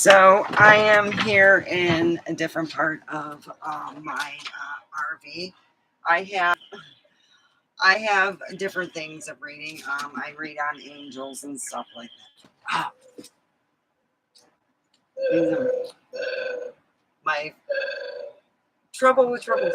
So I am here in a different part of my RV. I have I have different things of reading. I read on angels and stuff like that. Ah, these are my trouble with troubles.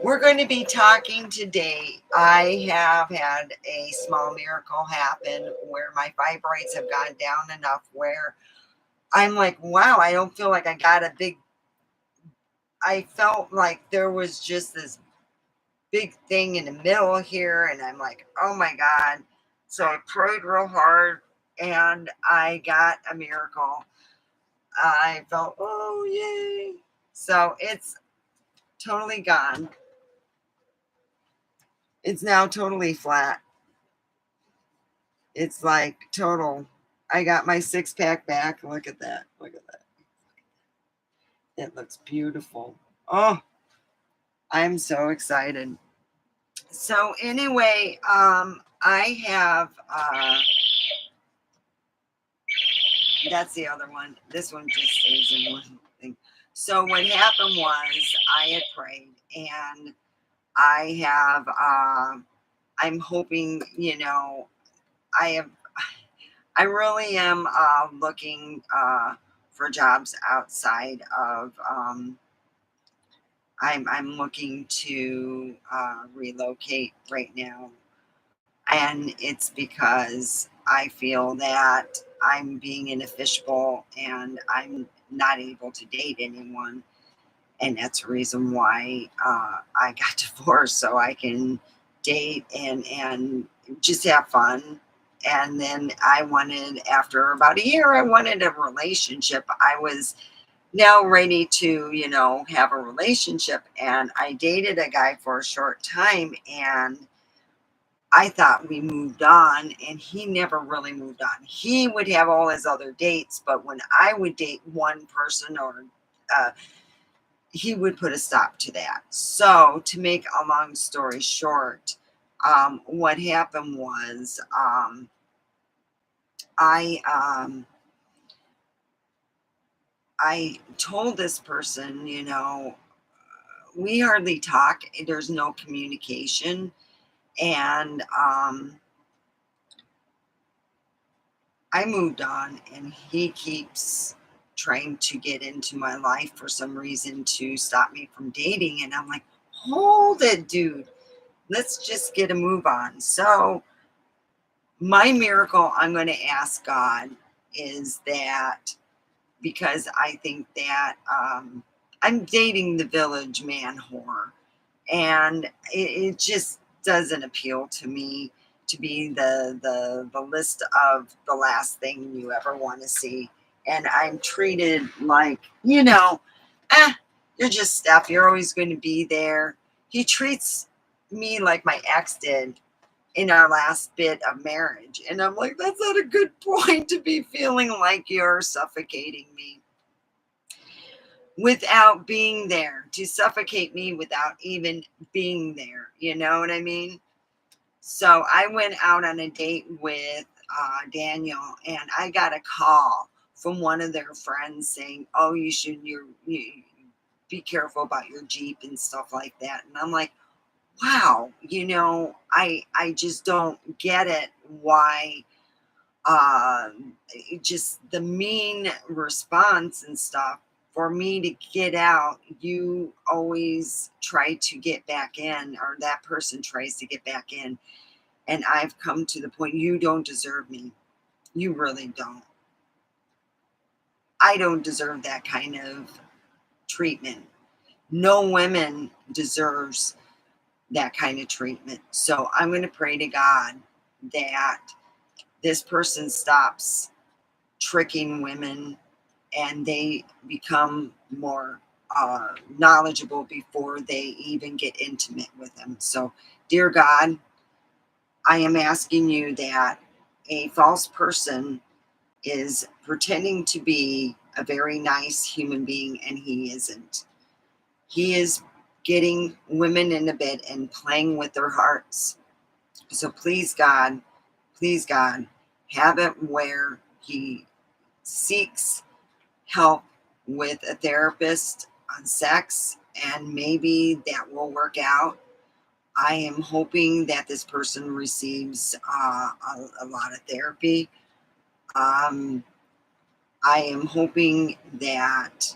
We're going to be talking today. I have had a small miracle happen where my fibroids have gone down enough where I'm like, wow, I don't feel like I got a big. I felt like there was just this big thing in the middle here, and I'm like, oh my God. So I prayed real hard and I got a miracle. I felt, oh, yay. So it's totally gone. It's now totally flat. It's like total. I got my 6-pack back. Look at that. Look at that. It looks beautiful. Oh, I'm so excited. So anyway, I have that's the other one. This one just stays in one thing. So what happened was I had prayed, and I have I'm hoping, I have I really am looking for jobs outside of I'm looking to relocate right now, and it's because I feel that I'm being in a fishbowl and I'm not able to date anyone, and that's the reason why I got divorced, so I can date and just have fun. And then I wanted, after about a year, I wanted a relationship. I was now ready to, have a relationship, and I dated a guy for a short time, and I thought we moved on, and he never really moved on. He would have all his other dates, but when I would date one person, or uh, he would put a stop to that. So, to make a long story short, what happened was I I told this person, we hardly talk. There's no communication, and I moved on, and he keeps trying to get into my life for some reason to stop me from dating. And I'm like, hold it, dude. Let's just get a move on. So, my miracle I'm going to ask God is that, because I think that I'm dating the village man whore, and it just doesn't appeal to me to be the list of the last thing you ever want to see. And I'm treated like, eh, you're just stuff. You're always going to be there. He treats me like my ex did in our last bit of marriage. And I'm like, that's not a good point to be feeling like you're suffocating me without being there, to suffocate me without even being there. You know what I mean? So I went out on a date with Daniel, and I got a call from one of their friends saying, oh, you be careful about your Jeep and stuff like that. And I'm like, wow, I just don't get it. Why just the mean response and stuff. For me to get out, you always try to get back in, or that person tries to get back in. And I've come to the point, you don't deserve me. You really don't. I don't deserve that kind of treatment. No woman deserves that kind of treatment. So I'm going to pray to God that this person stops tricking women, and they become more knowledgeable before they even get intimate with them. So, dear God, I am asking you that a false person is pretending to be a very nice human being, and he isn't. He is getting women in the bed and playing with their hearts. So please, God, have it where he seeks help with a therapist on sex, and maybe that will work out. I am hoping that this person receives a lot of therapy. Um, I am hoping that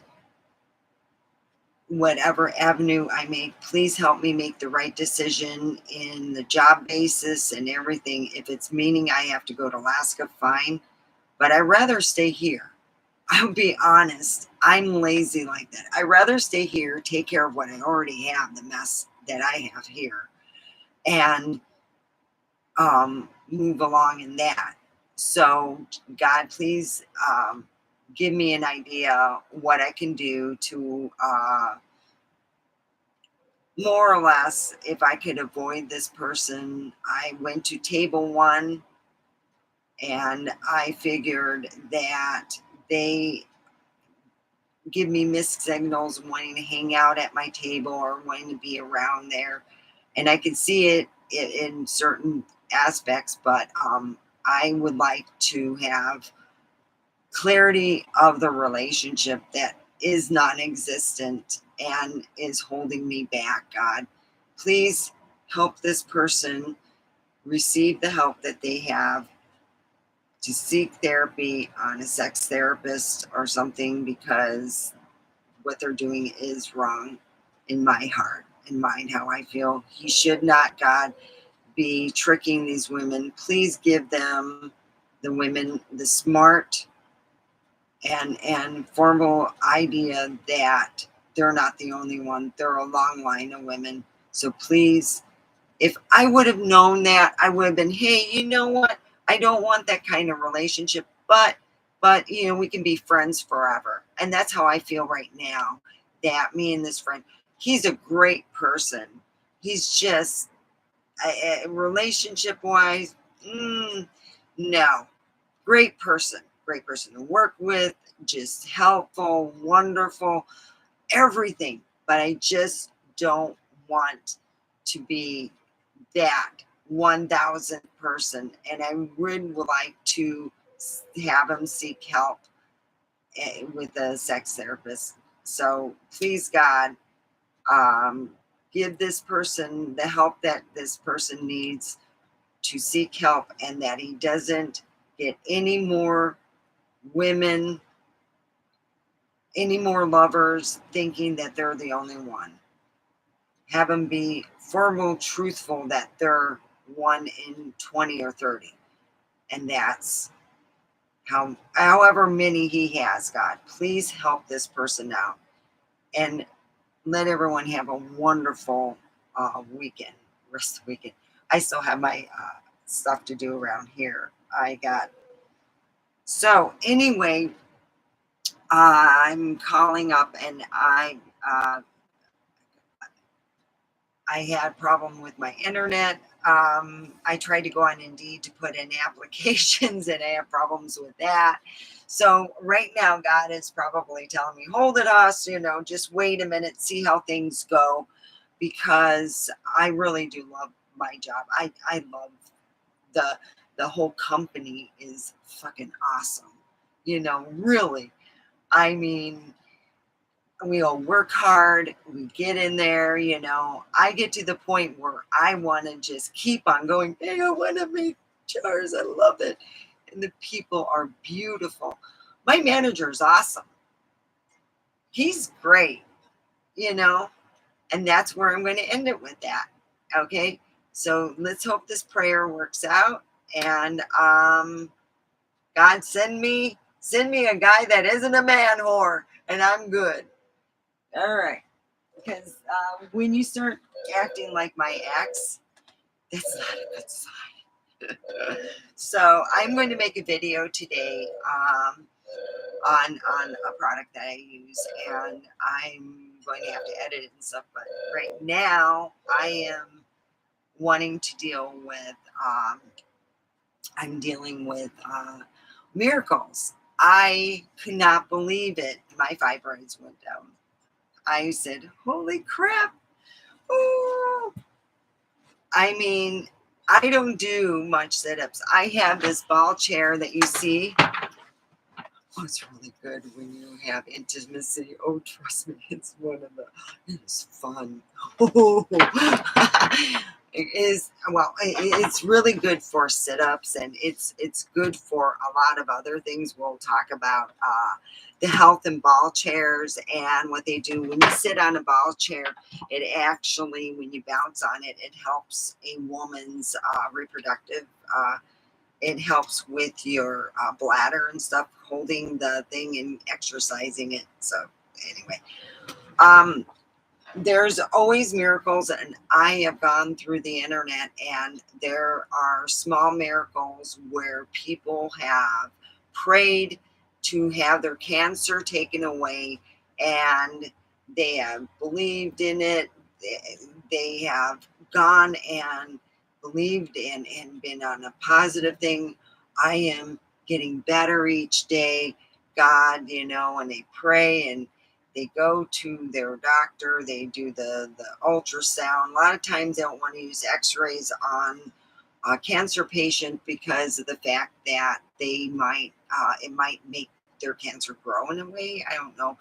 whatever avenue I make, please help me make the right decision in the job basis and everything. If it's meaning I have to go to Alaska, fine, but I'd rather stay here. I'll be honest, I'm lazy like that. I'd rather stay here, take care of what I already have, the mess that I have here, and move along in that. So, God, please give me an idea what I can do to more or less, if I could avoid this person. I went to table one and I figured that they give me mixed signals wanting to hang out at my table or wanting to be around there. And I can see it in certain aspects, but I would like to have clarity of the relationship that is non-existent and is holding me back. God, please help this person receive the help that they have, to seek therapy on a sex therapist or something, because what they're doing is wrong in my heart and mind, how I feel. He should not, God, be tricking these women. Please give them, the women, the smart and formal idea that they're not the only one. There are a long line of women. So please, if I would have known that, I would have been, hey, you know what? I don't want that kind of relationship, but we can be friends forever. And that's how I feel right now. That me and this friend, he's a great person. He's just relationship wise, no. Great person to work with, just helpful, wonderful, everything. But I just don't want to be that 1,000th person. And I really would like to have him seek help with a sex therapist. So please, God, um, give this person the help that this person needs to seek help, and that he doesn't get any more women, any more lovers thinking that they're the only one. Have them be formal, truthful that they're one in 20 or 30. And that's however many he has. God, please help this person out and let everyone have a wonderful weekend, rest of the weekend. I still have my stuff to do around here. So anyway, I'm calling up, and I had a problem with my internet. I tried to go on Indeed to put in applications, and I have problems with that. So right now, God is probably telling me, hold it, us, just wait a minute, see how things go, because I really do love my job. I love the whole company is fucking awesome. Really. I mean, we all work hard, we get in there, I get to the point where I want to just keep on going. Hey, I want to make jars. I love it. And the people are beautiful. My manager is awesome. He's great, and that's where I'm going to end it with that. Okay. So let's hope this prayer works out. And God, send me a guy that isn't a man whore, and I'm good. All right. Because when you start acting like my ex, that's not a good sign. So I'm going to make a video today on a product that I use, and I'm going to have to edit it and stuff. But right now, I am wanting to deal with. I'm dealing with miracles. I could not believe it. My fibroids went down. I said, "Holy crap!" Ooh. I mean, I don't do much sit-ups. I have this ball chair that you see. Oh, it's really good when you have intimacy. Oh, trust me, it's one of the, it is fun. Oh, it is, well, it's really good for sit-ups, and it's good for a lot of other things. We'll talk about the health in ball chairs and what they do. When you sit on a ball chair, it actually, when you bounce on it, it helps a woman's reproductive it helps with your bladder and stuff, holding the thing and exercising it. So anyway, um, there's always miracles, and I have gone through the internet, and there are small miracles where people have prayed to have their cancer taken away, and they have believed in it. They have gone and believed and been on a positive thing. I am getting better each day, God, and they pray, and they go to their doctor, they do the ultrasound. A lot of times they don't want to use x-rays on a cancer patient because of the fact that they might it might make their cancer grow in a way. I don't know.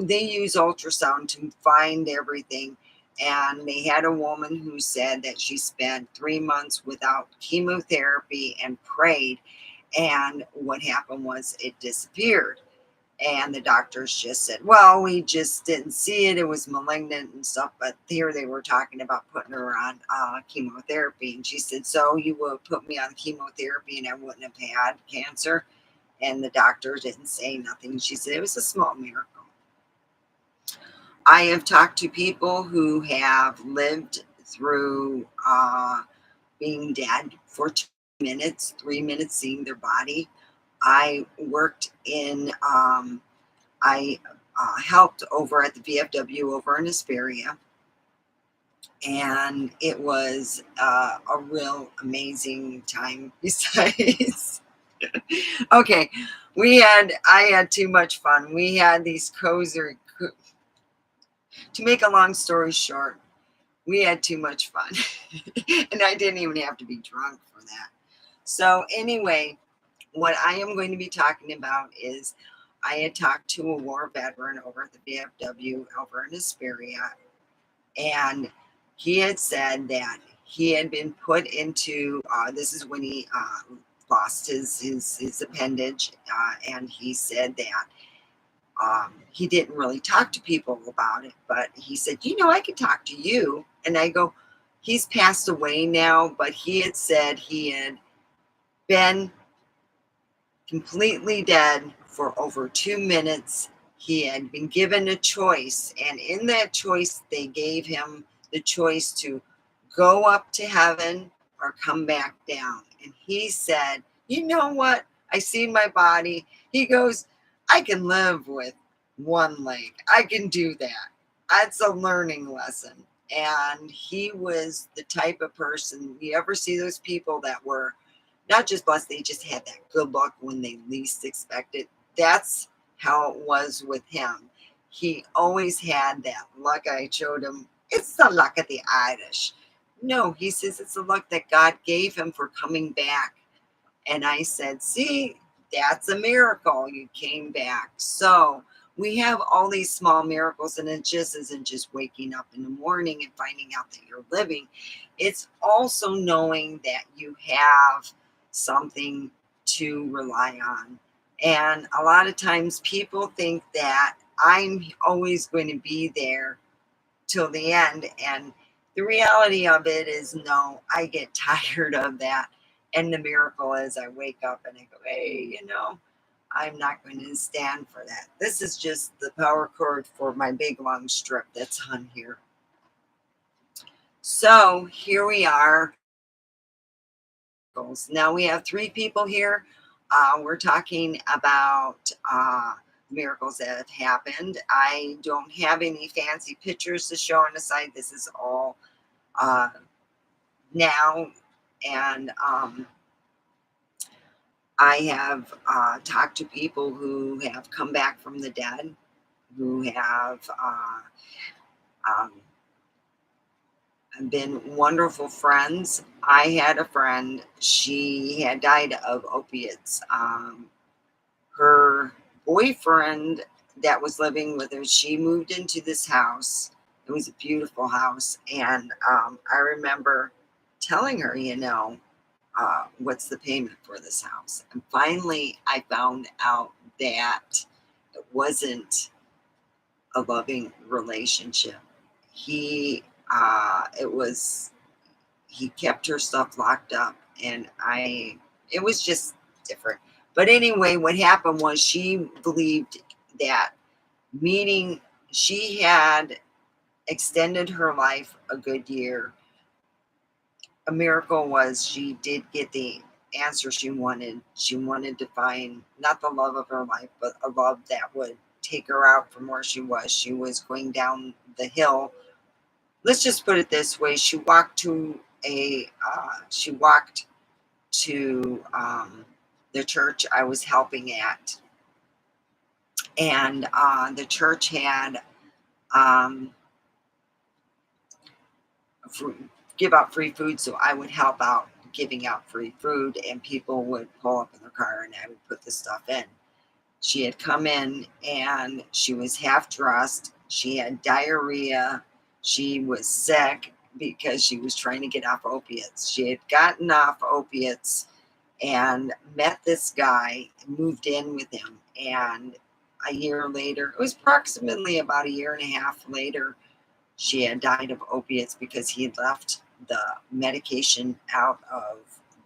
They use ultrasound to find everything. And they had a woman who said that she spent 3 months without chemotherapy and prayed. And what happened was it disappeared, and the doctors just said, well, we just didn't see it. It was malignant and stuff. But here they were talking about putting her on chemotherapy. And she said, so you would put me on chemotherapy and I wouldn't have had cancer? And the doctor didn't say nothing. She said, it was a small miracle. I have talked to people who have lived through being dead for 2 minutes, 3 minutes, seeing their body. I worked in I helped over at the VFW over in Hesperia, and it was a real amazing time. Besides, okay, I had too much fun. We had these cozy. To make a long story short, we had too much fun, and I didn't even have to be drunk for that. So anyway, what I am going to be talking about is I had talked to a war veteran over at the VFW over in Hesperia, and he had said that he had been put into, this is when he lost his appendage, and he said that he didn't really talk to people about it, but he said, I could talk to you. And I go, he's passed away now, but he had said he had been completely dead for over 2 minutes. He had been given a choice, and in that choice, they gave him the choice to go up to heaven or come back down. And he said, you know what? I see my body. He goes, I can live with one leg. I can do that. That's a learning lesson. And he was the type of person, you ever see those people that were not just blessed, they just had that good luck when they least expected. That's how it was with him. He always had that luck. I showed him, it's the luck of the Irish. No, he says it's the luck that God gave him for coming back. And I said, see, that's a miracle. You came back. So we have all these small miracles, and it just isn't just waking up in the morning and finding out that you're living. It's also knowing that you have something to rely on. And a lot of times people think that I'm always going to be there till the end. And the reality of it is, no, I get tired of that. And the miracle is I wake up and I go, hey, I'm not going to stand for that. This is just the power cord for my big long strip that's on here. So here we are. Now we have 3 people here. We're talking about miracles that have happened. I don't have any fancy pictures to show on the side. This is all now. And I have talked to people who have come back from the dead, who have um, been wonderful friends. I had a friend, she had died of opiates. Her boyfriend that was living with her, she moved into this house. It was a beautiful house. And I remember telling her, what's the payment for this house? And finally, I found out that it wasn't a loving relationship. He, it was, he kept her stuff locked up, and it was just different. But anyway, what happened was she believed that meeting, she had extended her life a good year. A miracle was she did get the answer she wanted. She wanted to find not the love of her life, but a love that would take her out from where she was. She was going down the hill. Let's just put it this way: she walked to the church I was helping at, and the church had um, give out free food, so I would help out giving out free food, and people would pull up in their car, and I would put the stuff in. She had come in, and she was half dressed. She had diarrhea. She was sick because she was trying to get off opiates. She had gotten off opiates and met this guy, moved in with him, and a year later, it was approximately about a year and a half later, she had died of opiates because he had left the medication out of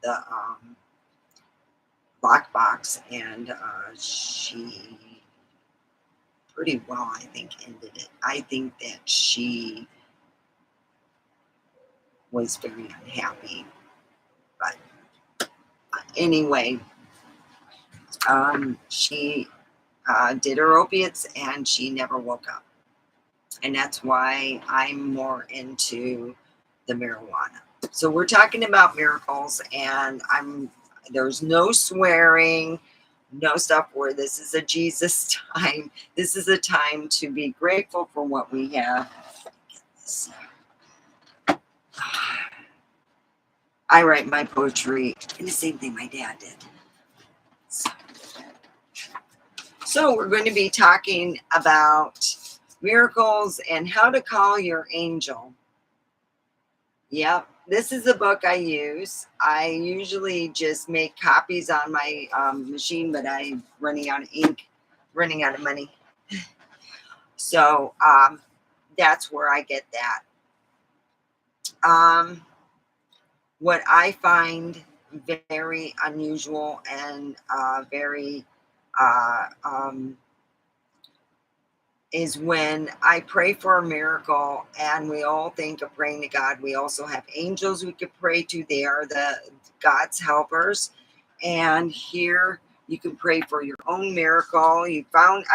the lockbox, and she pretty well, I think, ended it. I think that she was very unhappy. But anyway, she did her opiates and she never woke up. And that's why I'm more into the marijuana. So we're talking about miracles, and there's no swearing, no stuff where this is a Jesus time. This is a time to be grateful for what we have. I write my poetry in the same thing my dad did. So we're going to be talking about miracles and how to call your angel. Yep, this is the book I use. I usually just make copies on my machine, but I'm running out of ink, running out of money. So that's where I get that. What I find very unusual and very is when I pray for a miracle, and we all think of praying to God. We also have angels we could pray to. They are the God's helpers. And here you can pray for your own miracle. I found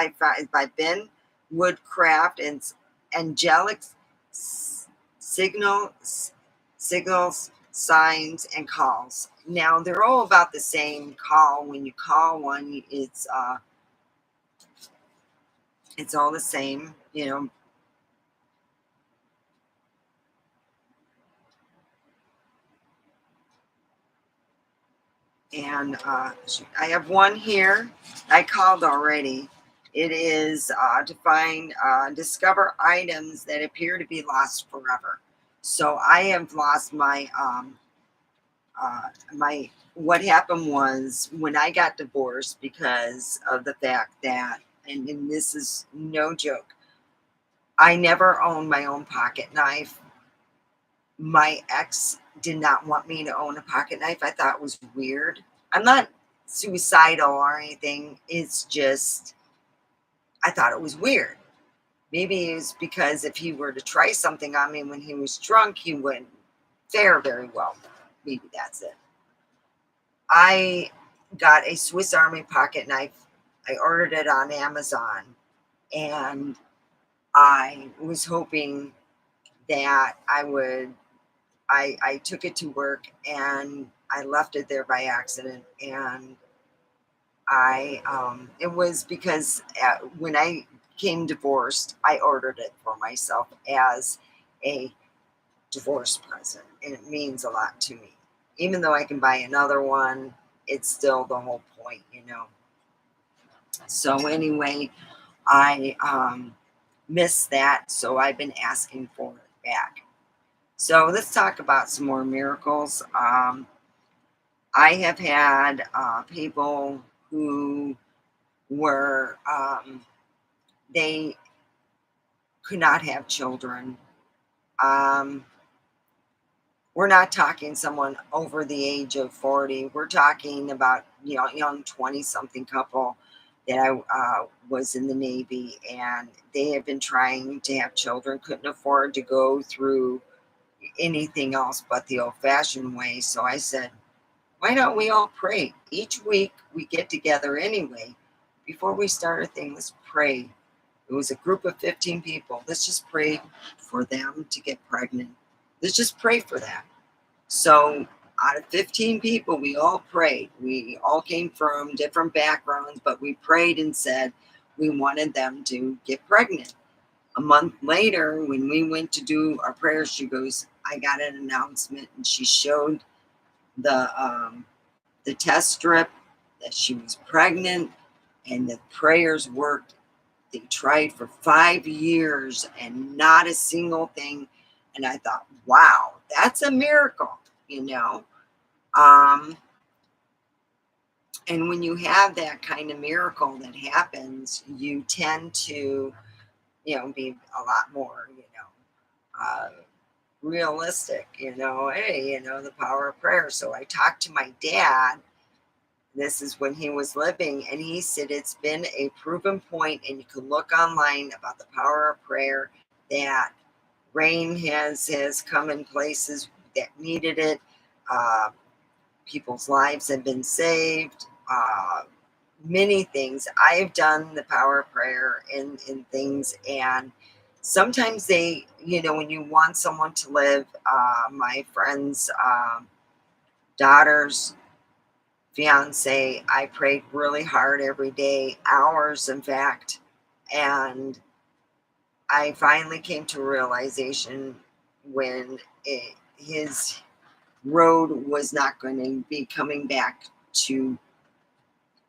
by Ben Woodcraft and angelic signals, signs, and calls. Now they're all about the same call. When you call one, it's all the same, And I have one here I called already. It is to discover items that appear to be lost forever. So I have lost what happened was when I got divorced, because of the fact that, and this is no joke, I never owned my own pocket knife. My ex did not want me to own a pocket knife. I thought it was weird. I'm not suicidal or anything. It's just, I thought it was weird. Maybe it was because if he were to try something on me when he was drunk, he wouldn't fare very well. Maybe that's it. I got a Swiss Army pocket knife. I ordered it on Amazon, and I was hoping that I took it to work, and I left it there by accident. And it was because when I came divorced, I ordered it for myself as a divorce present, and it means a lot to me. Even though I can buy another one, it's still the whole point, you know. So anyway, I missed that, so I've been asking for it back. So let's talk about some more miracles. I have had people who were they could not have children. Um, we're not talking someone over the age of 40. We're talking about, you know, young 20 something couple that I was in the Navy, and they had been trying to have children, couldn't afford to go through anything else but the old fashioned way. So I said, why don't we all pray? Each week we get together anyway. Before we start a thing, let's pray. It was a group of 15 people. Let's just pray for them to get pregnant. Let's just pray for that. So out of 15 people, we all prayed. We all came from different backgrounds, but we prayed and said we wanted them to get pregnant. A month later, when we went to do our prayers, she goes, I got an announcement, and she showed the test strip that she was pregnant, and the prayers worked. They tried for 5 years and not a single thing. And I thought, wow, that's a miracle, you know. Um, and when you have that kind of miracle that happens, you tend to, you know, be a lot more, you know, realistic, you know. Hey, you know, the power of prayer. So I talked to my dad. This is when he was living, and he said it's been a proven point, and you can look online about the power of prayer, that rain has come in places that needed it. Uh, People's lives have been saved. Many things. I have done the power of prayer in things, and sometimes they, you know, when you want someone to live, my friends' daughters, fiance, I prayed really hard every day, hours, in fact, and I finally came to a realization when his road was not going to be coming back to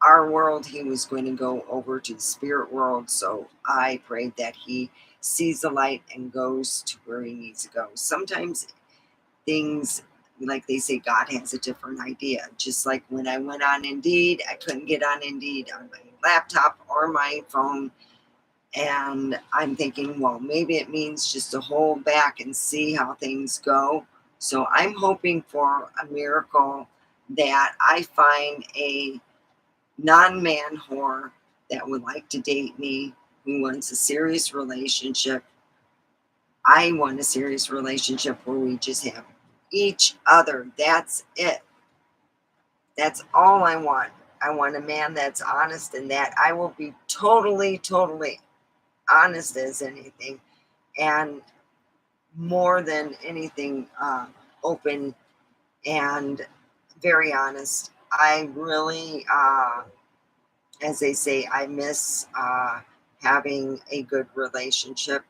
our world. He was going to go over to the spirit world. So I prayed that he sees the light and goes to where he needs to go. Sometimes things, like they say, God has a different idea. Just like when I went on Indeed, I couldn't get on Indeed on my laptop or my phone. And I'm thinking, well, maybe it means just to hold back and see how things go. So I'm hoping for a miracle that I find a non-man whore that would like to date me, who wants a serious relationship. I want a serious relationship where we just have each other. That's it. That's all I want. I want a man that's honest, and that I will be totally, totally honest as anything, and more than anything, open and very honest. I really, as they say, I miss having a good relationship.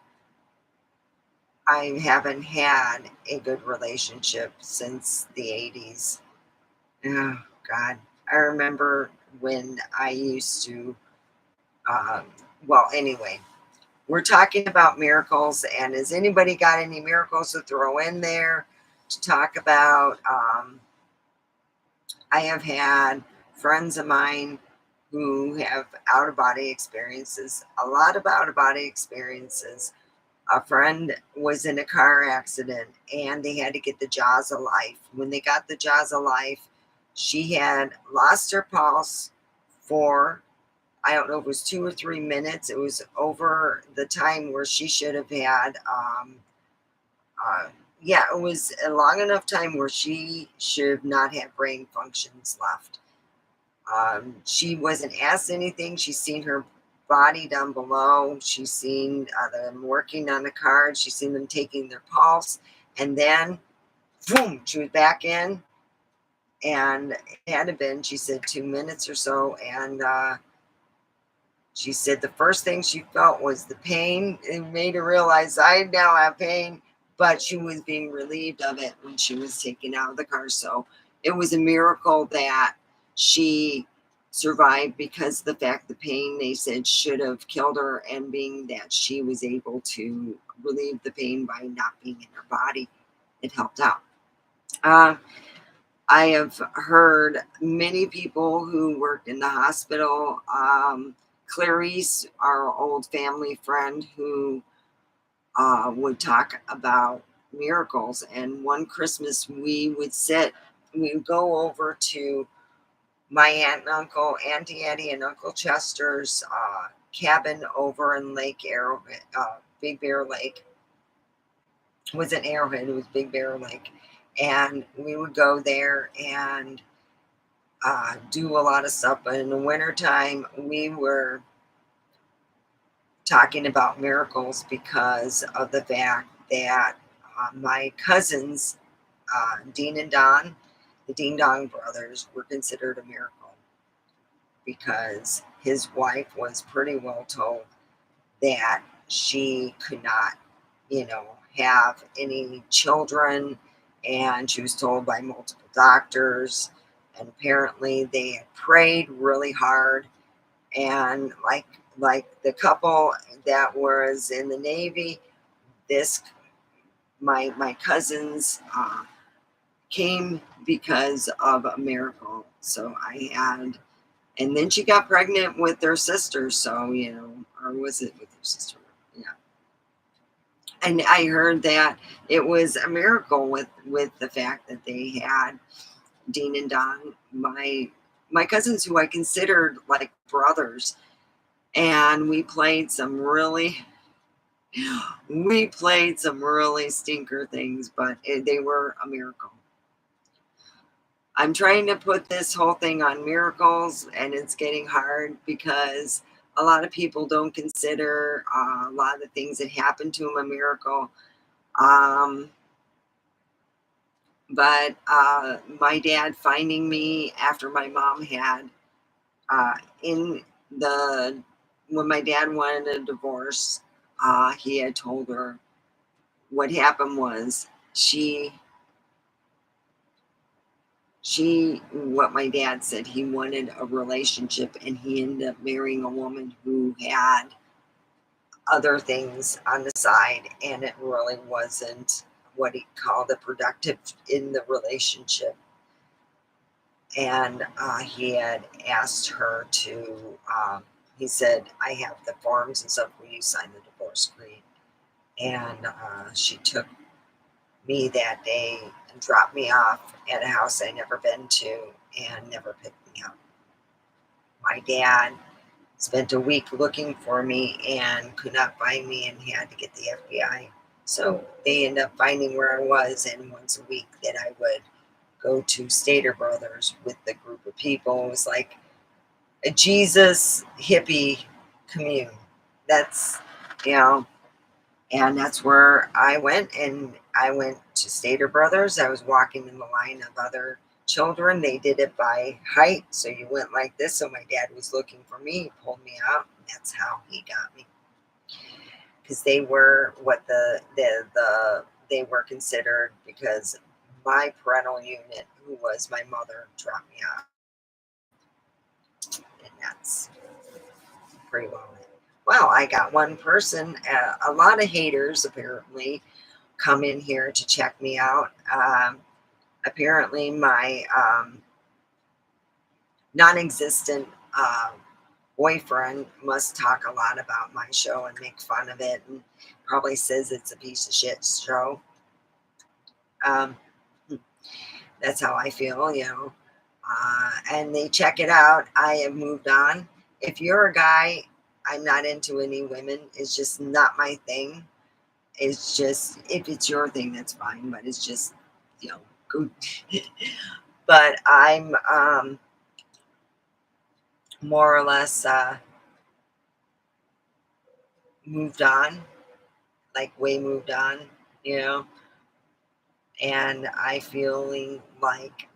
I haven't had a good relationship since the 80s. Oh, God. I remember when I used to, um, well, anyway, we're talking about miracles, and has anybody got any miracles to throw in there to talk about? I have had friends of mine who have out of body experiences, a lot of out of body experiences. A friend was in a car accident, and they had to get the jaws of life. When they got the jaws of life, she had lost her pulse for, I don't know if it was 2 or 3 minutes. It was over the time where she should have had, uh, yeah, it was a long enough time where she should not have brain functions left. She wasn't asked anything. She's seen her body down below. She's seen them working on the card. She's seen them taking their pulse. And then, boom, she was back in. And it had to been, she said, 2 minutes or so. And she said the first thing she felt was the pain. It made her realize I now have pain, but she was being relieved of it when she was taken out of the car. So it was a miracle that she survived, because the fact the pain, they said, should have killed her, and being that she was able to relieve the pain by not being in her body, it helped out. Uh, I have heard many people who worked in the hospital. Clarice, our old family friend, who would talk about miracles. And one Christmas, we would go over to my aunt and uncle, Auntie Eddie, and Uncle Chester's cabin over in Lake Arrowhead, Big Bear Lake. It wasn't Arrowhead, it was Big Bear Lake. And we would go there and do a lot of stuff. But in the wintertime, we were talking about miracles because of the fact that my cousins, Dean and Don, the Dean Dong brothers, were considered a miracle, because his wife was pretty well told that she could not, have any children, and she was told by multiple doctors. And apparently, they had prayed really hard, and like the couple that was in the Navy, this my cousins came because of a miracle. So I had, and then she got pregnant with their sister. So or was it with their sister? Yeah. And I heard that it was a miracle with the fact that they had Dean and Don, my cousins, who I considered like brothers, and we played some really stinker things, but they were a miracle. I'm trying to put this whole thing on miracles, and it's getting hard because a lot of people don't consider a lot of the things that happened to them a miracle. Um, but my dad finding me after my mom had in the when my dad wanted a divorce, he had told her what happened was she what my dad said, he wanted a relationship, and he ended up marrying a woman who had other things on the side, and it really wasn't what he called a productive in the relationship. And he had asked her to he said, I have the forms and stuff, will you sign the divorce decree? And she took me that day and dropped me off at a house I never been to, and never picked me up. My dad spent a week looking for me and could not find me, and had to get the FBI. So they ended up finding where I was, and once a week that I would go to Stater Brothers with the group of people. It was like a Jesus hippie commune. That's, you know, and that's where I went. And I went to Stater Brothers. I was walking in the line of other children. They did it by height. So you went like this. So my dad was looking for me. He pulled me out. And that's how he got me. Because they were what they were considered, because my parental unit, who was my mother, dropped me off. And that's pretty well it. Well, I got one person, a lot of haters apparently come in here to check me out. Apparently, my non existent boyfriend must talk a lot about my show and make fun of it, and probably says it's a piece of shit show. Um, that's how I feel. And they check it out. I have moved on. If you're a guy, I'm not into any women. It's just not my thing. It's just, if it's your thing, that's fine. But it's just, good. But I'm more or less moved on, like way moved on, you know. And I feeling like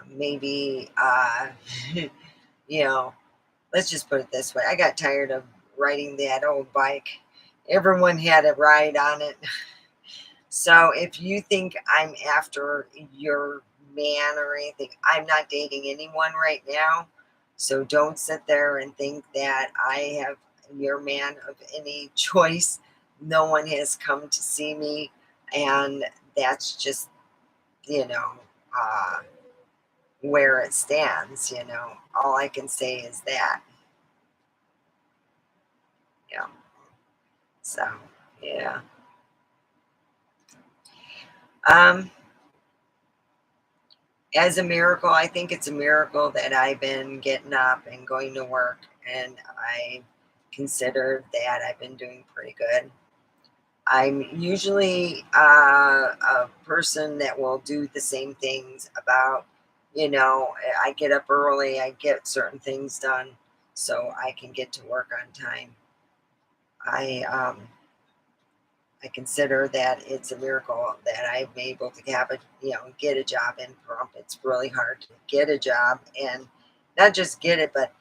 maybe, you know, let's just put it this way. I got tired of riding that old bike everyone had a ride on it. So if you think I'm after your man or anything, I'm not dating anyone right now. So don't sit there and think that I have your man of any choice. No one has come to see me. And that's just, you know, uh, where it stands. All I can say is that, yeah. So, yeah. Um, as a miracle, I think it's a miracle that I've been getting up and going to work, and I consider that I've been doing pretty good. I'm usually a person that will do the same things I get up early, I get certain things done so I can get to work on time. I I consider that it's a miracle that I'm able to get a job in Pahrump. It's really hard to get a job and not just get it, but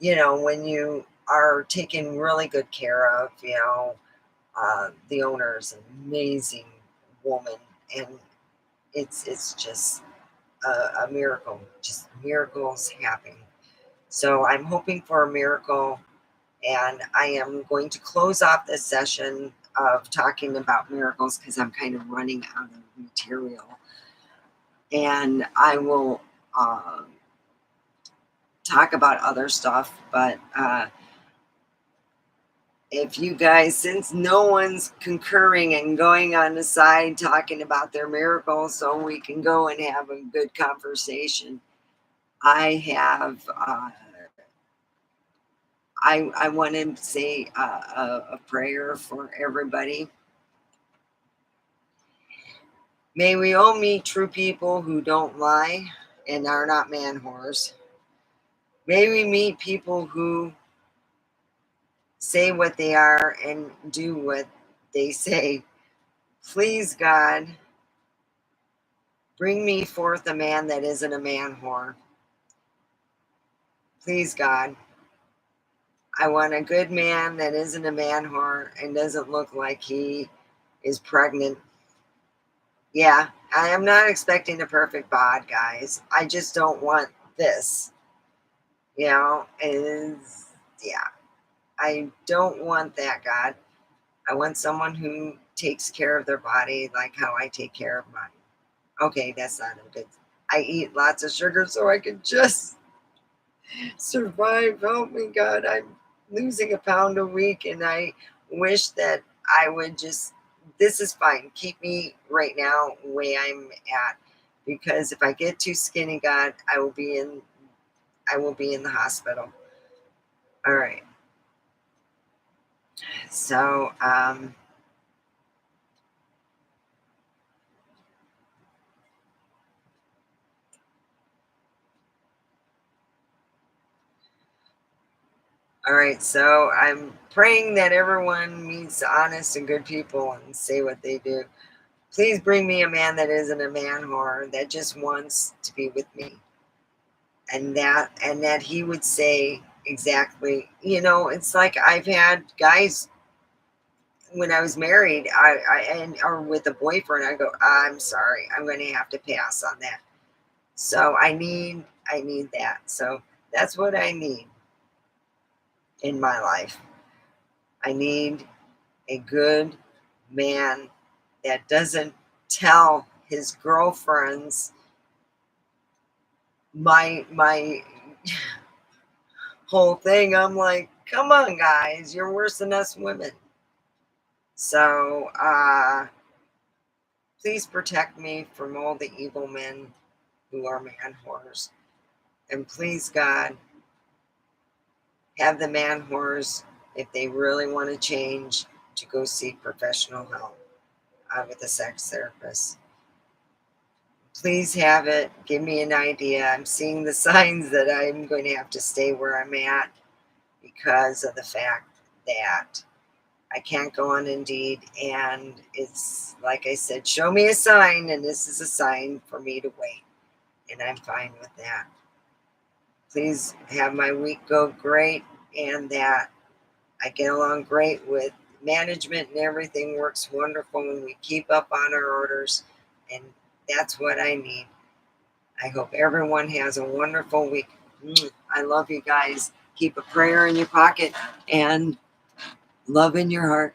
when you are taken really good care of, the owner is an amazing woman, and it's just a miracle. Just miracles happen. So I'm hoping for a miracle, and I am going to close off this session of talking about miracles because I'm kind of running out of material. And I will talk about other stuff. But if you guys, since no one's concurring and going on the side talking about their miracles so we can go and have a good conversation, I have. I want to say a prayer for everybody. May we all meet true people who don't lie and are not man whores. May we meet people who say what they are and do what they say. Please, God, bring me forth a man that isn't a man whore. Please, God, I want a good man that isn't a man whore and doesn't look like he is pregnant. Yeah, I am not expecting a perfect bod, guys. I just don't want this. Is yeah. I don't want that, God. I want someone who takes care of their body like how I take care of mine. Okay, that's not a good. I eat lots of sugar so I can just survive. Help me, God. I'm losing a pound a week, and I wish that I would just. This is fine. Keep me right now where I'm at, because if I get too skinny, God, I will be in. I will be in the hospital. All right. So, all right, so I'm praying that everyone meets honest and good people and say what they do. Please bring me a man that isn't a man whore, that just wants to be with me. And that he would say exactly, it's like I've had guys when I was married, or with a boyfriend, I go, I'm sorry, I'm going to have to pass on that. So I need that. So that's what I need in my life. I need a good man that doesn't tell his girlfriends my whole thing. I'm like, come on, guys, you're worse than us women. So please protect me from all the evil men who are man whores. And please, God, have the man whores, if they really want to change, to go seek professional help with a sex therapist. Please have it. Give me an idea. I'm seeing the signs that I'm going to have to stay where I'm at because of the fact that I can't go on Indeed. And it's like I said, show me a sign, and this is a sign for me to wait. And I'm fine with that. Please have my week go great, and that I get along great with management and everything works wonderful and we keep up on our orders. And that's what I need. I hope everyone has a wonderful week. I love you guys. Keep a prayer in your pocket and love in your heart.